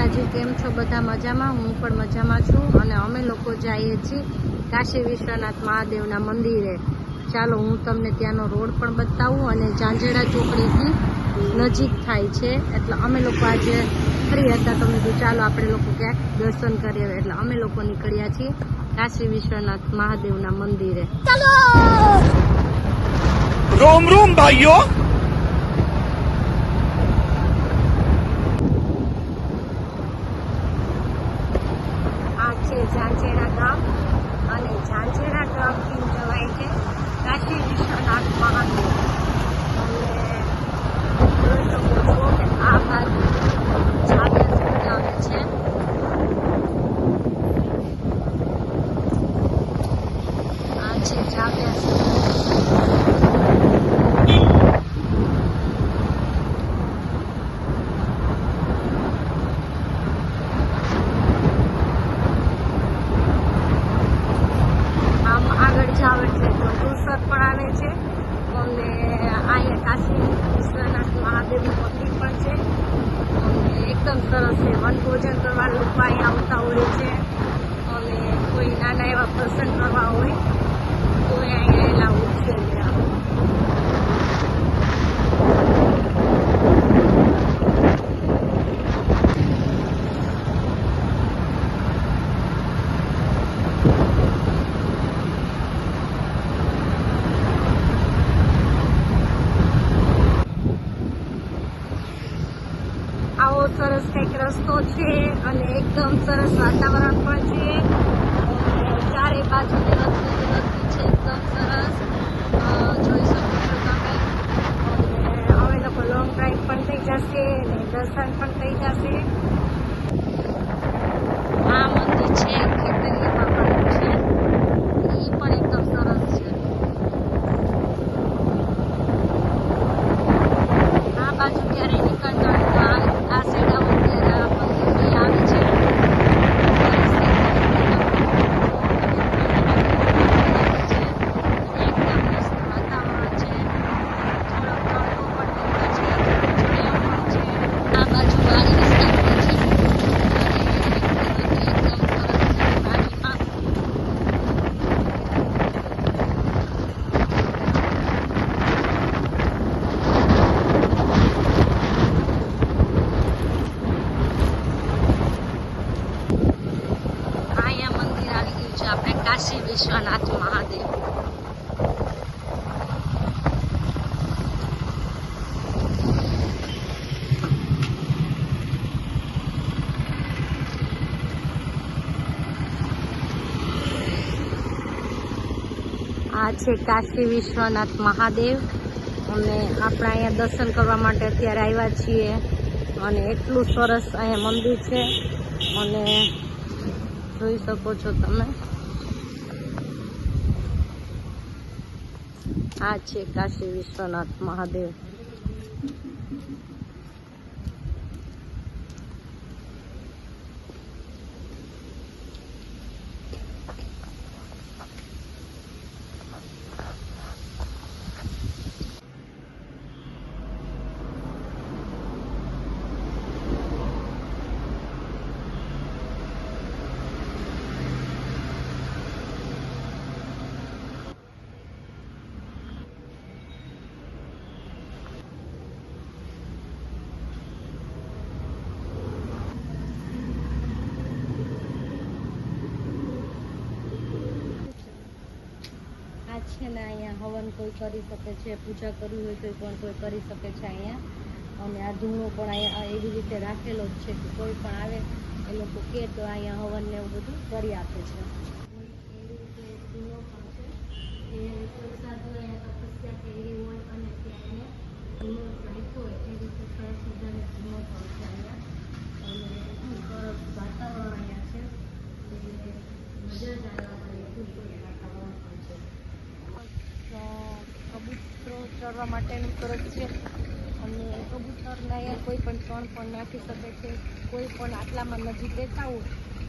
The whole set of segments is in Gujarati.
માતાજી, કેમ છો બધા? મજામાં? હું પણ મજામાં છું અને અમે લોકો જઈએ છીએ કાશી વિશ્વનાથ મહાદેવના મંદિરે. ચાલો હું તમને ત્યાંનો રોડ પણ બતાવું અને ઝાંઝેડા ચોકડીથી નજીક થાય છે, એટલે અમે લોકો આજે ફ્રી હતા તો મેં કીધું ચાલો આપણે લોકો ક્યાંક દર્શન કરીએ, એટલે અમે લોકો નીકળ્યા છીએ કાશી વિશ્વનાથ મહાદેવના મંદિરે. ચાલો રોમ રોમ ભાઈઓ. આ છે ઝાંઝેડા ગામ અને ઝાંઝેડા ગામથી જવાય છે કાશી વિશ્વનાથ મહાદેવ. અને જોઈ શકો છો કે આ બાજુ ઝાબિયા સુધી આવે છે. આ છે ઝાબિયા સુધી. જાવ એટલે ટુસર પણ આવે છે અને અહીંયા કાશી વિશ્વનાથ મહાદેવનું મંદિર પણ છે અને એકદમ સરસ છે. વનભોજન કરવા લોકો અહીંયા આવતા હોય છે અને કોઈ નાના એવા પ્રસંગ કરવા હોય તો અહીંયા એલાઉડ છે. આવો સરસ કંઈક રસ્તો છે અને એકદમ સરસ વાતાવરણ પણ છે. ચારે બાજુની રસ્તી છે, એકદમ સરસ જોઈ શકો છો તમે. અને અમે લોકો લોંગ ડ્રાઈવ પણ થઈ જશે અને દર્શન પણ થઈ જશે. આ મંદિર છે ખેતરીયા બાપાનું છે, એ પણ એકદમ સરસ છે. આ બાજુ ક્યારેય નીકળતા આ સાઈડ આવો ત્યારે મંદિર આવે છે. એકદમ મસ્ત વાતાવરણ છે, થોડોક તડકો પણ નીકળે છે, આ બાજુ વાડી વિસ્તાર પણ છે અને એકદમ સરસ છે. બાજુમાં આપણે કાશી વિશ્વનાથ મહાદેવ. આ છે કાશી વિશ્વનાથ મહાદેવ અને આપણે અહીંયા દર્શન કરવા માટે અત્યારે આવ્યા છીએ અને એટલું સરસ અહીંયા મંદિર છે અને જોઈ શકો છો તમે. આ છે કાશી વિશ્વનાથ મહાદેવ. છે ને અહીંયા હવન કોઈ કરી શકે છે, પૂજા કરવી હોય તો પણ કોઈ કરી શકે છે અહીંયા. અને આ ધૂણો પણ અહીંયા એવી રીતે રાખેલો જ છે કે કોઈ પણ આવે એ લોકો કે તો અહીંયા હવન ને એવું બધું કરી આપે છે. એવી રીતે ધૂણો પણ છે એ કોઈ સાધુ અહીંયા તપસ્યા કરી હોય અને ત્યાં ધૂણો રાખ્યો હોય એ રીતે સરસ મજાની ધૂણો પણ છે અહીંયા. અને એટલું સરસ વાતાવરણ અહીંયા છે એટલે મજા જ આવે એટલું સરસ વાતાવરણ પણ છે. કબૂતરો ચરવા માટેનું સરસ છે અને કબૂતરને અહીંયા કોઈ પણ ચણ પણ નાખી શકે છે. કોઈ પણ આટલામાં નજીક રહેતા હોય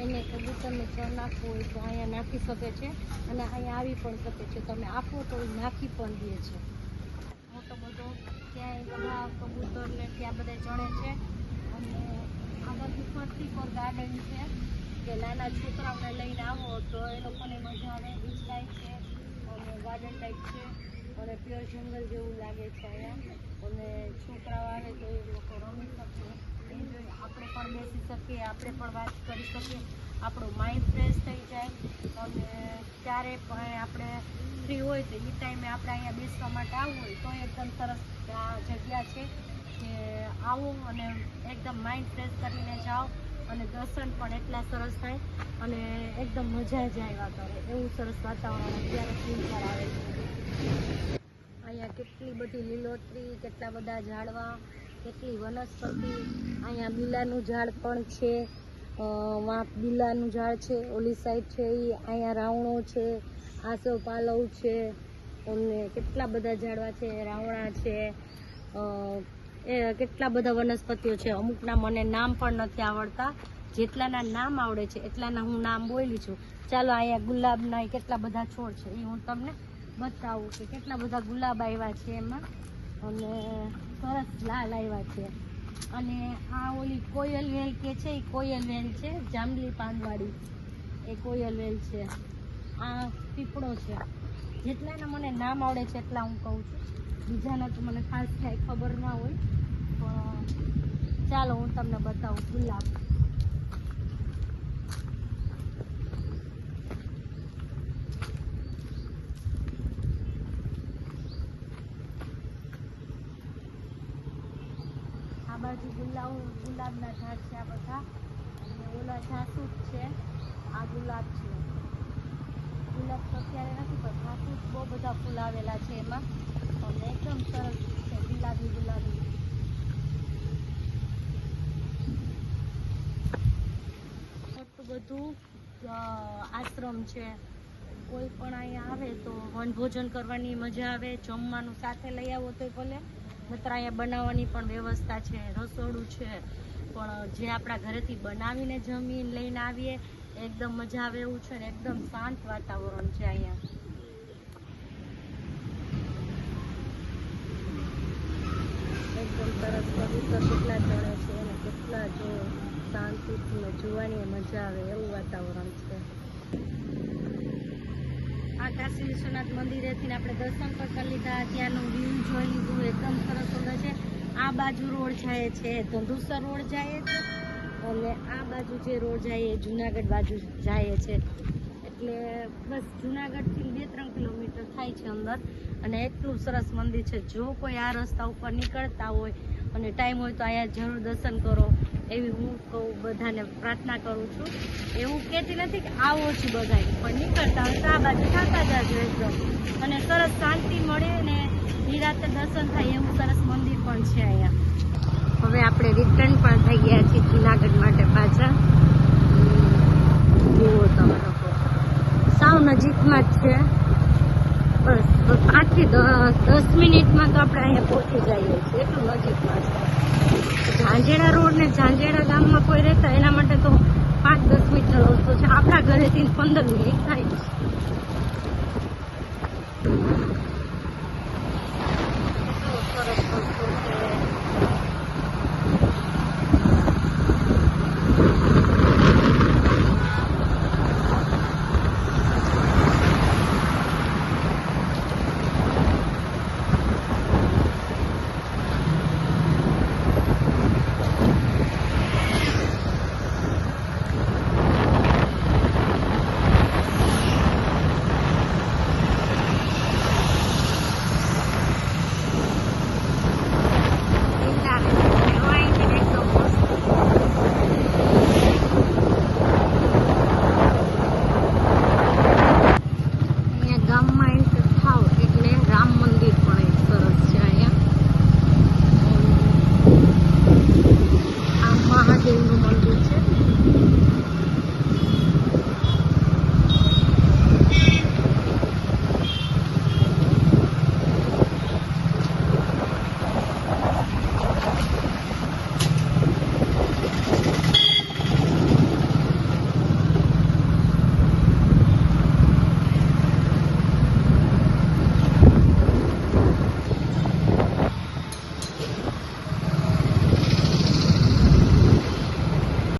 એને કબૂતરને ચણ નાખવું હોય તો અહીંયા નાખી શકે છે અને અહીંયા આવી પણ શકે છે. તમે આપો તો નાખી પણ દે છે. મોટો બધો ક્યાંય બધા કબૂતરને ત્યાં બધા ચણે છે અને આ બધું ફરતી પર ગાર્ડન છે કે નાના છોકરાઓને લઈને આવો તો એ લોકોને મજા આવે. બીચ ટાઈપ છે અને ગાર્ડન ટાઈપ છે અને પ્યોર જંગલ જેવું લાગે છે અહીંયા. અને છોકરાઓ આવે તો એ લોકો રમી શકે, એન્જોય, આપણે પણ બેસી શકીએ, આપણે પણ વાત કરી શકીએ, આપણું માઇન્ડ ફ્રેશ થઈ જાય. અને ત્યારે પણ આપણે ફ્રી હોય તો એ ટાઈમે આપણે અહીંયા બેસવા માટે આવવું હોય તો એકદમ સરસ આ જગ્યા છે કે આવો અને એકદમ માઇન્ડ ફ્રેશ કરીને જાઓ. અને દર્શન પણ એટલા સરસ થાય અને એકદમ મજા જ આવ્યા કરે એવું સરસ વાતાવરણ અત્યારે ફીલ કરાવે છે. અહીંયા કેટલી બધી લીલોતરી, કેટલા બધા ઝાડવા, કેટલી વનસ્પતિ. અહીંયા બીલાનું ઝાડ પણ છે, વાં બીલાનું ઝાડ છે, ઓલી સાઈડ છે એ. અહીંયા રાવણો છે, આસોપાલવ છે અને કેટલા બધા ઝાડવા છે, રાવણા છે, એ કેટલા બધા વનસ્પતિઓ છે. અમુકના મને નામ પણ નથી આવડતા, જેટલાના નામ આવડે છે એટલાના હું નામ બોલી છું. ચાલો અહીંયા ગુલાબના કેટલા બધા છોડ છે એ હું તમને બતાવું કે કેટલા બધા ગુલાબ આવ્યા છે એમાં અને સરસ લાલ આવ્યા છે. અને આ ઓલી કોયલ વેલ કે છે એ કોયલ વેલ છે, જાંબલી પાનવાળી એ કોયલ વેલ છે. આ પીપળો છે. જેટલાના મને નામ આવડે છે એટલા હું કહું છું, બીજાના તો મને ખાસ કાંઈ ખબર ના હોય. પણ ચાલો હું તમને બતાવું ગુલાબ. આ બાજુ ગુલાબના ઝાડ છે આ બધા, અને ઓલા જાસૂદ છે. આ ગુલાબ છે. ગુલાબ તો અત્યારે નથી પણ જાસૂદ બહુ બધા ફૂલ આવેલા છે એમાં અને એકદમ સરસ છે ગુલાબી ગુલાબી. મોટું બધું આશ્રમ છે. કોઈ પણ અહીંયા આવે તો વનભોજન કરવાની મજા આવે. જમવાનું સાથે લઈ આવો તો ભલે, નતર અહીંયા બનાવવાની પણ વ્યવસ્થા છે, રસોડું છે. પણ જે આપણા ઘરેથી બનાવીને જમીને લઈને આવીએ એકદમ મજા આવે એવું છે ને એકદમ શાંત વાતાવરણ છે અહીંયા. એકદમ સરસ કબૂતર કેટલા ચડે છે અને કેટલા જો શાંતિથી જોવાની મજા આવે એવું વાતાવરણ છે. આ કાશી વિશ્વનાથ મંદિરેથી આપણે દર્શન પણ કરી લીધા, ત્યાંનું વ્યૂ જોઈ લીધું, એકદમ સરસ સુંદર છે. આ બાજુ રોડ જાય છે ધંધુસર રોડ જાય છે અને આ બાજુ જે રોડ જાય એ જુનાગઢ બાજુ જાય છે. એટલે બસ જુનાગઢથી 2-3 કિલોમીટર થાય છે અંદર અને એટલું સરસ મંદિર છે. જો કોઈ આ રસ્તા ઉપર નીકળતા હોય અને ટાઈમ હોય તો અહીંયા જરૂર દર્શન કરો એવી હું કહું, બધાને પ્રાર્થના કરું છું. એવું કહેતી નથી કે આવો જ બધાય, પણ નીકળતા હોય તો આ બાજુ થતા જજો એકદમ અને સરસ શાંતિ મળે અને નિરાતે દર્શન થાય એવું સરસ મંદિર પણ છે અહીંયા. હવે આપણે રિટર્ન પણ થઈ ગયા છીએ જુનાગઢ માટે પાછા. જુઓ તમે લોકો સાવ નજીકમાં જ છે, બસ 5 થી 10 મિનિટમાં તો આપણે અહીંયા પહોંચી જઈએ છીએ, એટલું નજીકમાં છે. ઝાંઝેડા રોડ ને ઝાંઝેડા ગામમાં કોઈ રહેતા એના માટે તો 5-10 મિનિટનો રસ્તો છે. આપણા ઘરેથી 15 મિનિટ થાય છે. સરસ